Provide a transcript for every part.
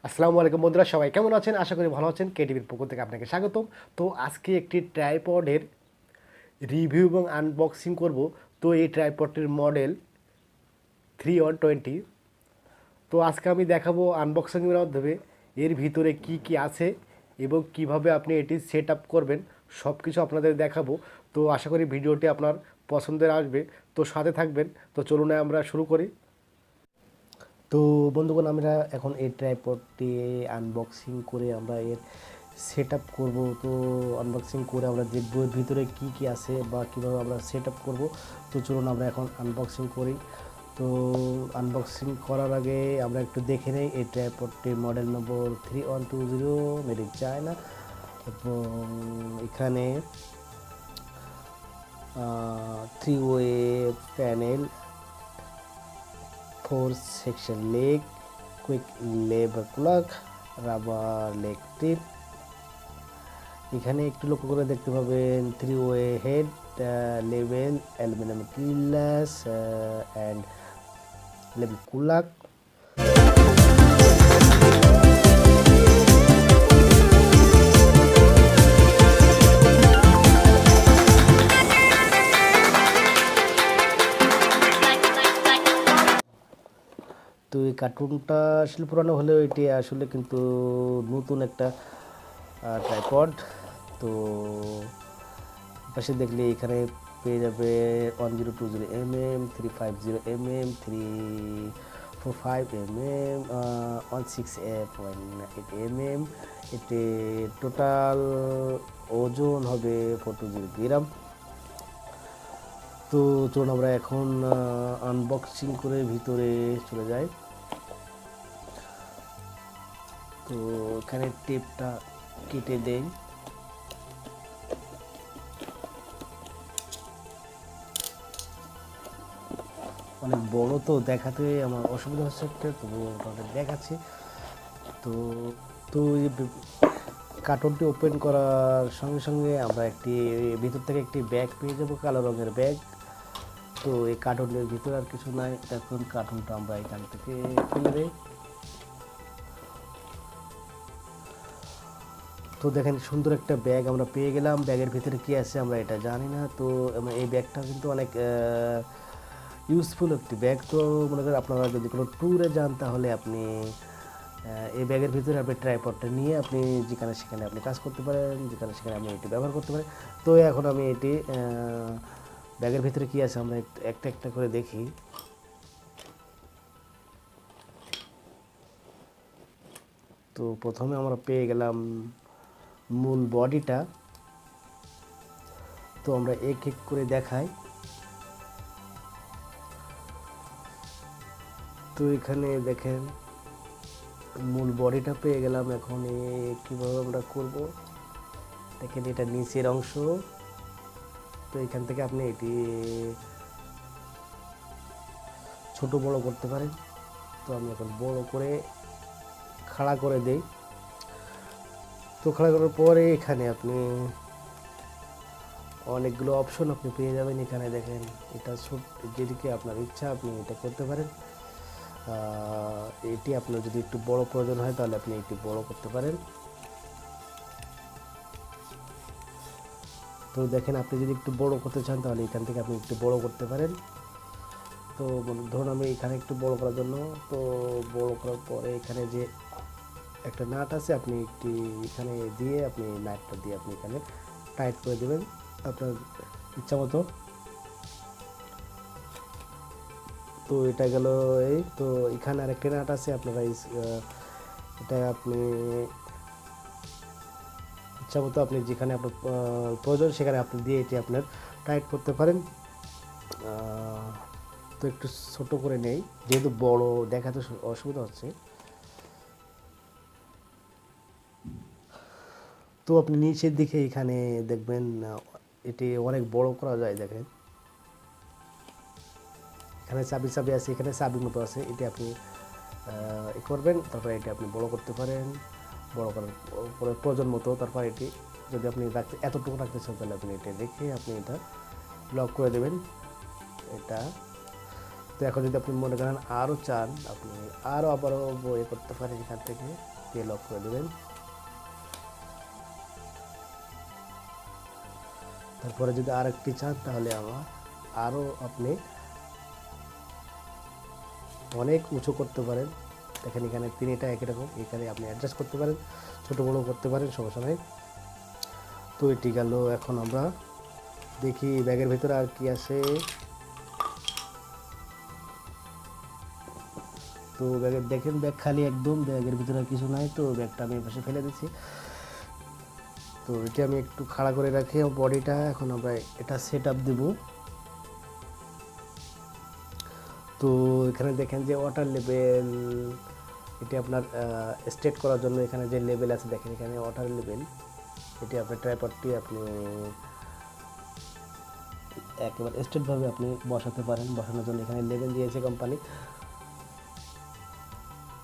আসসালামু আলাইকুম বন্ধুরা, সবাই কেমন আছেন? আশা করি ভালো আছেন। কেটিভির পক্ষ থেকে আপনাকে স্বাগতম। তো আজকে একটি ট্রাইপডের রিভিউ এবং আনবক্সিং করব। তো এই ট্রাইপডটির মডেল 3/20। তো আজকে আমি দেখাবো আনবক্সিংয়ের মাধ্যমে এর ভিতরে কি কি আছে এবং কিভাবে আপনি এটি সেট আপ করবেন, সব কিছু আপনাদের দেখাবো। তো আশা করি ভিডিওটি আপনার পছন্দের আসবে। তো সাথে থাকবেন। তো চলুন আমরা শুরু করি। তো বন্ধুগণ, আমরা এখন এই ট্রাইপডটি আনবক্সিং করে আমরা এর সেট আপ করবো। তো আনবক্সিং করে আমরা দেখবো এর ভিতরে কি কি আছে বা কীভাবে আমরা সেট আপ করবো। তো চলুন আমরা এখন আনবক্সিং করি। তো আনবক্সিং করার আগে আমরা একটু দেখে নেই এই ট্রাইপডটির model number 3120 made in China. এবং এখানে 3-way panel, 4 section leg, quick লেবার প্লাগ, রাবার লেগ টিপ। এখানে একটু লক্ষ্য করে দেখতে পাবেন 3-way head level, aluminium glass and level কুলাক। তো এই কার্টুনটা আসলে পুরানো হলেও এটি আসলে কিন্তু নতুন একটা ট্রাইপড। তো পাশে দেখলে এখানে পেয়ে যাবে 1020mm, 350mm, 345mm, 16F1.8mm। এতে টোটাল ওজন হবে 420 গ্রাম। তো চলুন আমরা এখন আনবক্সিং করে ভিতরে চলে যাই। তো এখানে টেপটা কেটে দেই। অনেক বড় তো দেখাতে আমার অসুবিধা হচ্ছে একটা, তবু আপনাদের দেখাচ্ছি। তো তো এই কার্টুনটি ওপেন করার সঙ্গে সঙ্গে আমরা একটি ভিতর থেকে একটি ব্যাগ পেয়ে যাবো, কালো রঙের ব্যাগ। তো এই কার্টুনের ভিতরে আর কিছু নাই, এখন কার্টুনটা আমরা এখান থেকে ফেলে দেই। তো দেখেন, সুন্দর একটা ব্যাগ আমরা পেয়ে গেলাম। ব্যাগের ভিতরে কি আছে আমরা এটা জানি না। তো এই ব্যাগটা কিন্তু অনেক ইউজফুল একটি ব্যাগ। তো মনে করেন আপনারা যদি কোনো ট্যুরে যান তাহলে আপনি এই ব্যাগের ভিতরে আপনি ট্রাইপডটা নিয়ে আপনি যেখানে সেখানে আপনি কাজ করতে পারেন, যেখানে সেখানে আপনি এটি ব্যবহার করতে পারেন। তো এখন আমি এটি ব্যাগের ভিতরে কি আছে আমরা একটা একটা করে দেখি। তো প্রথমে আমরা পেয়ে গেলাম মূল বডিটা। তো আমরা এক এক করে দেখাই। তো এখানে দেখেন মূল বডিটা পেয়ে গেলাম। এখন কীভাবে আমরা করব দেখেন, এটা নিচের অংশ। তো এখান থেকে আপনি এটি ছোট বড় করতে পারেন। তো আমি এখন বড় করে খাড়া করে দেই। তো খাড়া করার পরে এখানে আপনি অনেকগুলো অপশন আপনি পেয়ে যাবেন। এখানে দেখেন, এটা ছোট, যেদিকে আপনার ইচ্ছা আপনি এটা করতে পারেন। এটি আপনার যদি একটু বড় প্রয়োজন হয় তাহলে আপনি একটু বড় করতে পারেন। তো দেখেন, আপনি যদি একটু বড় করতে চান তাহলে এখান থেকে আপনি একটু বড় করতে পারেন। তো ধরুন আমি এখানে একটু বড় করার জন্য, তো বড় করার পরে এখানে যে একটা নাট আছে, আপনি একটি এখানে দিয়ে আপনি নাটটা দিয়ে আপনি এখানে টাইট করে দেবেন আপনার ইচ্ছা মতো। তো এটা গেল এই। তো এখানে আরেকটা নাট আছে, আপনারা এটা আপনি ইচ্ছা মতো আপনি যেখানে আপনার প্রয়োজন সেখানে আপনি দিয়ে এটি আপনার টাইট করতে পারেন। তো একটু ছোট করে নেই, যেহেতু বড় দেখাতে অসুবিধা হচ্ছে। তো আপনি নিচের দিকে এখানে দেখবেন এটি অনেক বড় করা যায়। দেখেন এখানে চাবি চাবি আছে, এখানে চাবির মতো আছে, এটি আপনি করবেন। তারপরে এটি আপনি বড় করতে পারেন, বড় করার পরে প্রয়োজন মতো। তারপর এটি যদি আপনি রাখতে এতটুকু রাখতে চান তাহলে আপনি এটা রেখে আপনি এটা লক করে দেবেন। এটা তো এখন যদি আপনি মনে করেন আরও চান, আপনি আরও আবারও বই করতে পারেন, এখান থেকে দিয়ে লক করে দেবেন। তারপরে যদি আরেকটি চান তাহলে আরও আপনি অনেক উঁচু করতে পারেন। দেখেন এখানে তিনটা একই রকম, এখানে আপনি অ্যাডজাস্ট করতে পারেন, ছোটো বড়ো করতে পারেন, সমস্যা নেই। তো এটি গেল। এখন আমরা দেখি ব্যাগের ভিতরে আর কি আছে। তো ব্যাগের দেখেন ব্যাগ খালি একদম, ব্যাগের ভিতরে আর কিছু নাই। তো ব্যাগটা আমি পাশে ফেলে দিচ্ছি। তো এটি আমি একটু খাড়া করে রাখি বডিটা। এখন আমরা এটা সেট আপ দেবো। তো এখানে দেখেন যে ওয়াটার লেভেল, এটি আপনার স্টেট করার জন্য এখানে যে লেভেল আছে দেখেন, এখানে ওয়াটার লেভেল। এটি আপনার ট্রাইপডটি আপনি একেবারে স্টেটভাবে আপনি বসাতে পারেন। বসানোর জন্য এখানে লেভেল দিয়েছে কোম্পানি।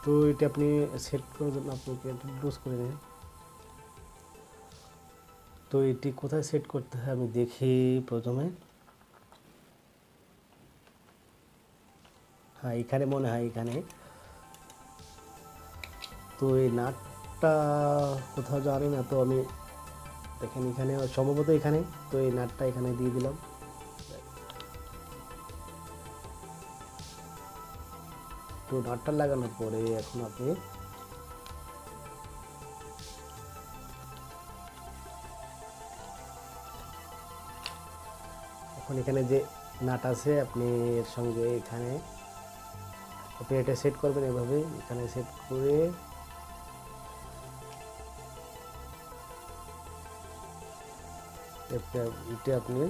তো এটি আপনি সেট করার জন্য আপনি ক্লোজ করে নিন। তো এটি কোথায় সেট করতে হয় আমি দেখি প্রথমে। হ্যাঁ, এখানে মনে হয় এখানে। তো এই নাটটা কোথাও জানি না, তো আমি দেখেন এখানে সম্ভবত এখানে। তো এই নাটটা এখানে দিয়ে দিলাম। তো নাটটা লাগানোর পরে এখন আপনি এখানে যে নাট আছে আপনি এর সঙ্গে এখানে আপনি এটা সেট করবেন এভাবে। এখানে সেট করে এটা আপনি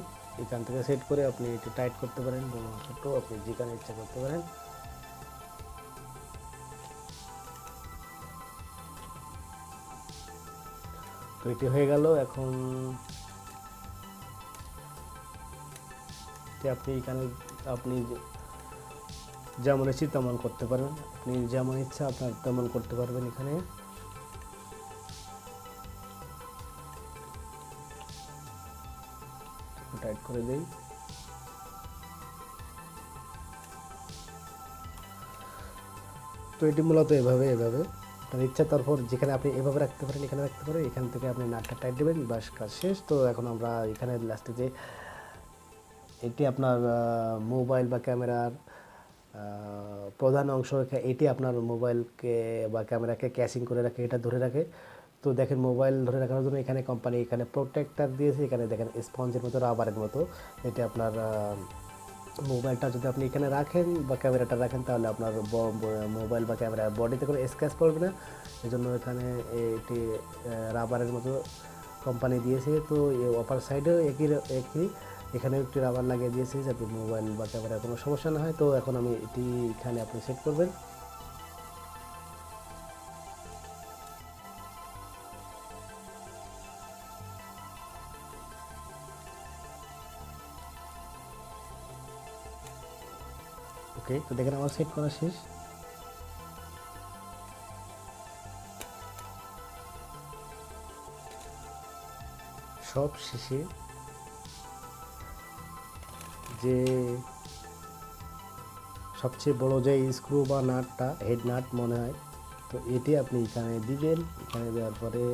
এখান থেকে সেট করে আপনি এটা টাইট করতে পারেন, বড় ছোট আপনি যেখানে ইচ্ছা করতে পারেন। তো এটি হয়ে গেল। এখন আপনি এখানে আপনি যেমন ইচ্ছে তেমন করতে পারেন, আপনি যেমন ইচ্ছা আপনার তেমন করতে পারবেন। এখানে টাইট করে দেই। তো এটি মূলত এভাবে আপনার ইচ্ছা। তারপর যেখানে আপনি এভাবে রাখতে পারেন, এখানে রাখতে পারেন। এখান থেকে আপনি নাটটা টাইট দেবেন, বাস কাজ শেষ। তো এখন আমরা এখানে লাস্টে যে এটি আপনার মোবাইল বা ক্যামেরার প্রধান অংশ, এটি আপনার মোবাইলকে বা ক্যামেরাকে ক্যাচিং করে রাখে, এটা ধরে রাখে। তো দেখেন মোবাইল ধরে রাখার জন্য এখানে কোম্পানি এখানে প্রোটেক্টার দিয়েছে। এখানে দেখেন স্পঞ্জের মতো, রাবারের মতো। এটি আপনার মোবাইলটা যদি আপনি এখানে রাখেন বা ক্যামেরাটা রাখেন তাহলে আপনার মোবাইল বা ক্যামেরা বডিতে কোনো স্ক্র্যাচ পড়বে না। এই জন্য এখানে এটি রাবারের মতো কোম্পানি দিয়েছে। তো অপার সাইডেও একই এখানে একটি রাবার লাগিয়ে দিয়েছে যাতে মোবাইল বা ক্যামেরার কোনো সমস্যা না হয়। তো এখন আমি এটি এখানে আপনি সেট করবেন। ওকে, তো দেখেন আমার সেট করা শেষ। সব শেষে যে সবচেয়ে বড় যে স্ক্রু বা নাটটা, হেড নাট মনে হয়, তো এটি আপনি এখানে দিবেন। এখানে দেওয়ার পরে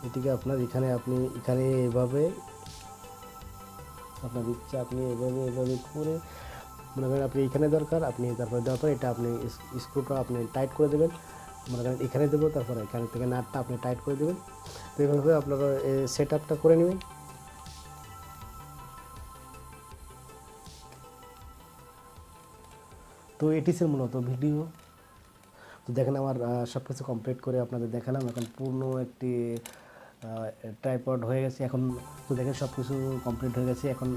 এটিকে আপনার এখানে এভাবে আপনার ইচ্ছা আপনি এভাবে করে মনে করেন আপনি এখানে দরকার, আপনি তারপরে দেওয়ার পরে এটা আপনি স্ক্রুটা আপনি টাইট করে দেবেন। মনে করেন এখানে দেবো, তারপরে এখান থেকে নাটটা আপনি টাইট করে দেবেন। তো এইভাবে আপনারা সেট আপটা করে নেবেন। তো এটি ছিল মূলত ভিডিও। তো দেখেন আমার সব কিছু কমপ্লিট করে আপনাদের দেখালাম। এখন পূর্ণ একটি ট্রাইপড হয়ে গেছে। এখন তো দেখেন সব কিছু কমপ্লিট হয়ে গেছে। এখন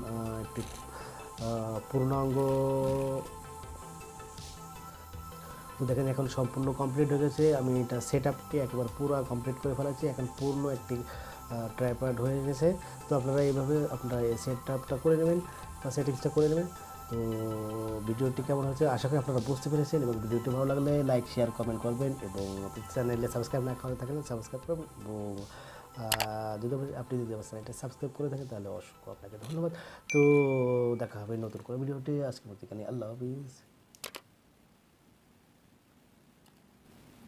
একটি পূর্ণাঙ্গ, তো দেখেন এখন সম্পূর্ণ কমপ্লিট হয়ে গেছে। আমি এটা সেট আপটি একবার পুরো কমপ্লিট করে ফেলেছি। এখন পূর্ণ একটি ট্রাইপড হয়ে গেছে। তো আপনারা এইভাবে আপনারা এই সেট আপটা করে নেবেন বা সেটিংসটা করে নেবেন। তো ভিডিওটি কেমন হয়েছে আশা করি আপনারা বুঝতে পেরেছেন, এবং ভিডিওটি ভালো লাগলে লাইক শেয়ার কমেন্ট করবেন, এবং চ্যানেলে সাবস্ক্রাইব না করে থাকলে সাবস্ক্রাইব করবেন, এবং যদি আপনি যদি আমার চ্যানেলটা সাবস্ক্রাইব করে থাকেন তাহলে অসংখ্য আপনাকে ধন্যবাদ। তো দেখা হবে নতুন কোনো ভিডিওতে, আজকের মতো এখানে, আল্লাহ হাফিজ।